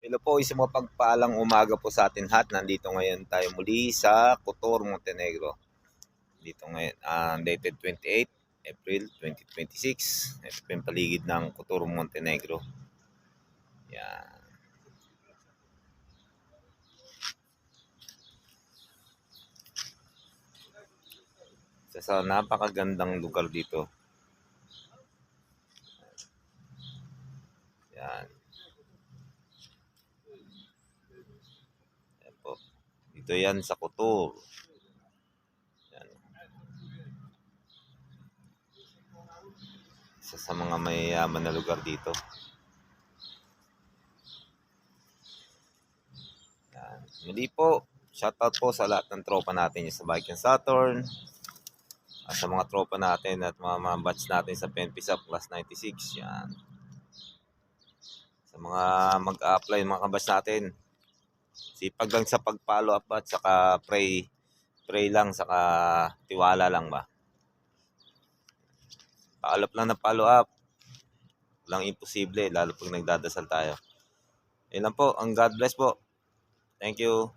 Hello po, isang mapagpalang umaga po sa atin lahat. Nandito ngayon tayo muli sa Cotor, Montenegro. Dito ngayon, dated 28 April 2026. Ito po yung paligid ng Cotor, Montenegro. Yan. Sa napakagandang lugar dito. Yan. Yan po. Dito yan sa Cotor. Yan. Isa sa mga mayayaman na lugar dito. Yan. Muli po, shoutout po sa lahat ng tropa natin sa Bike and Saturn. At sa mga tropa natin at mga batch natin sa PNPSAP Class 96. Yan. Sa mga mag-a-apply, mga kabatch natin. Sipag lang sa pag-follow up at saka pray lang, saka tiwala lang ba. Follow up lang na follow up. Walang imposible, lalo pag nagdadasal tayo. Yan lang po, ang God bless po. Thank you.